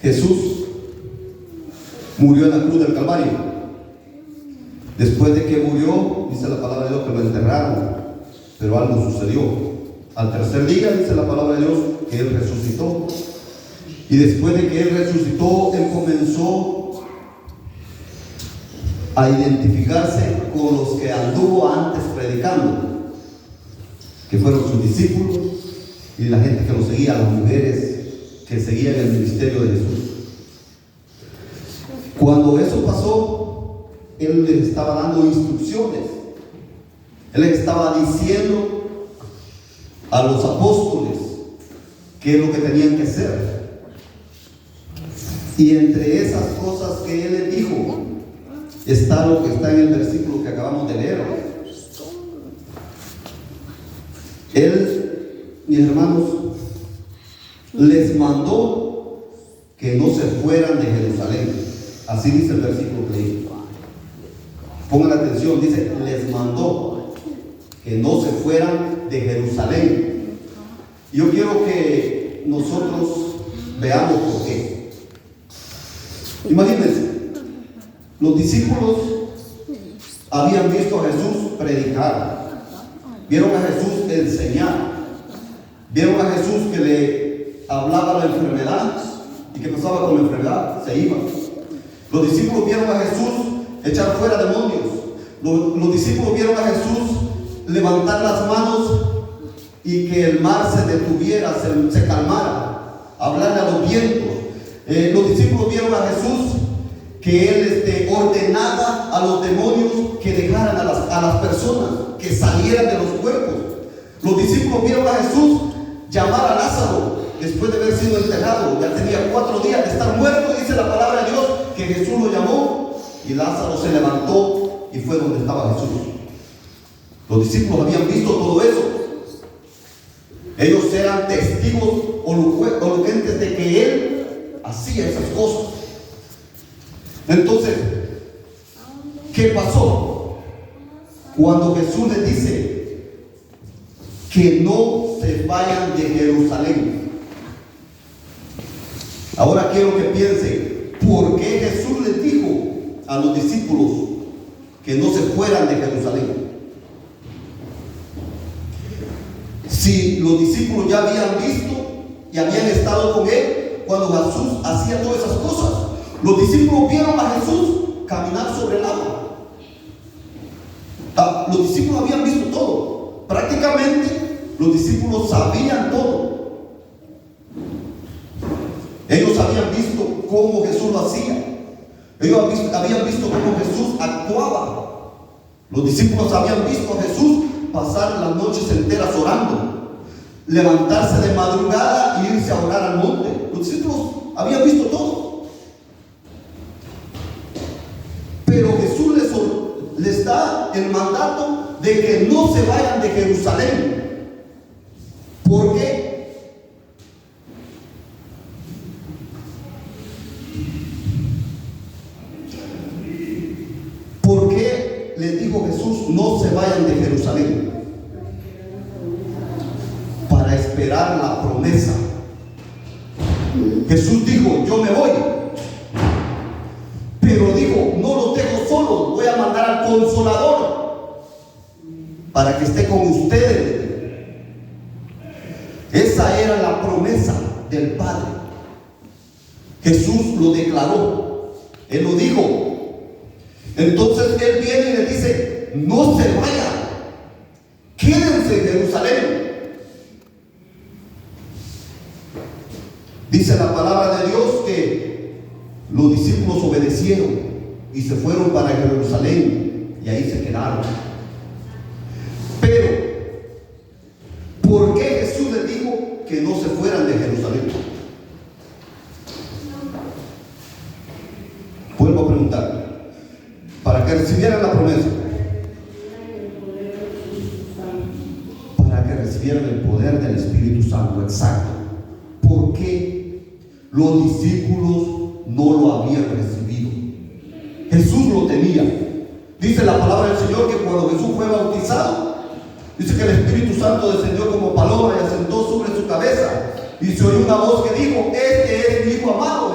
Jesús murió en la cruz del Calvario. Después de que murió, dice la palabra de Dios que lo enterraron, pero algo sucedió. Al tercer día, dice la palabra de Dios, que Él resucitó. Y después de que Él resucitó, Él comenzó a identificarse con los que anduvo antes predicando, que fueron sus discípulos y la gente que lo seguía, las mujeres que seguían el ministerio de Jesús. Cuando eso pasó, Él les estaba dando instrucciones. Él les estaba diciendo a los apóstoles qué es lo que tenían que hacer. Y entre esas cosas que Él les dijo está lo que está en el versículo que acabamos de leer. Él, mis hermanos, les mandó que no se fueran de Jerusalén. Así dice el versículo que leí. Pongan atención, dice, les mandó que no se fueran de Jerusalén. Yo quiero que nosotros veamos por qué. Imagínense, los discípulos habían visto a Jesús predicar, vieron a Jesús enseñar, vieron a Jesús que le hablaba la enfermedad y que pasaba con la enfermedad, se iba. Los discípulos vieron a Jesús echar fuera demonios. Los discípulos vieron a Jesús levantar las manos y que el mar se detuviera, se calmara, hablarle a los vientos. Los discípulos vieron a Jesús que Él ordenaba a los demonios que dejaran a las personas, que salieran de los cuerpos. Los discípulos vieron a Jesús llamar a Lázaro después de haber sido enterrado. Ya tenía 4 días de estar muerto, dice la palabra de Dios, que Jesús lo llamó y Lázaro se levantó y fue donde estaba Jesús. Los discípulos habían visto todo eso. Ellos eran testigos elocuentes de que Él hacía esas cosas. Entonces, ¿qué pasó? Cuando Jesús les dice que no se vayan de Jerusalén. Ahora quiero que piensen, ¿por qué Jesús les dijo a los discípulos que no se fueran de Jerusalén? Si los discípulos ya habían visto y habían estado con Él cuando Jesús hacía todas esas cosas. Los discípulos vieron a Jesús caminar sobre el agua. Los discípulos habían visto todo. Prácticamente los discípulos sabían todo. Ellos habían visto cómo Jesús lo hacía. Ellos habían visto cómo Jesús actuaba. Los discípulos habían visto a Jesús pasar las noches enteras orando, levantarse de madrugada e irse a orar al monte. Los discípulos habían visto todo. Pero Jesús les da el mandato de que no se vayan de Jerusalén. ¿Por qué? ¿Por qué les dijo Jesús no se vayan de Jerusalén? Para esperar la promesa. Jesús dijo, yo me voy, pero dijo, no los dejo solos, voy a mandar al Consolador para que esté con ustedes. Esa era la promesa del Padre. Jesús lo declaró, Él lo dijo. Entonces Él viene y le dice, no se vayan, quédense en Jerusalén. Dice la palabra de Dios que los discípulos obedecieron y se fueron para Jerusalén y ahí se quedaron. Pero, ¿por qué Jesús les dijo que no se fueran de Jerusalén? Vuelvo a preguntar, para que recibieran la promesa, para que recibieran el poder del Espíritu Santo, exacto. ¿Por qué los discípulos no lo habían recibido? Jesús lo tenía. Dice la palabra del Señor que cuando Jesús fue bautizado, dice que el Espíritu Santo descendió como paloma y asentó sobre su cabeza, y se oyó una voz que dijo, este es mi Hijo amado,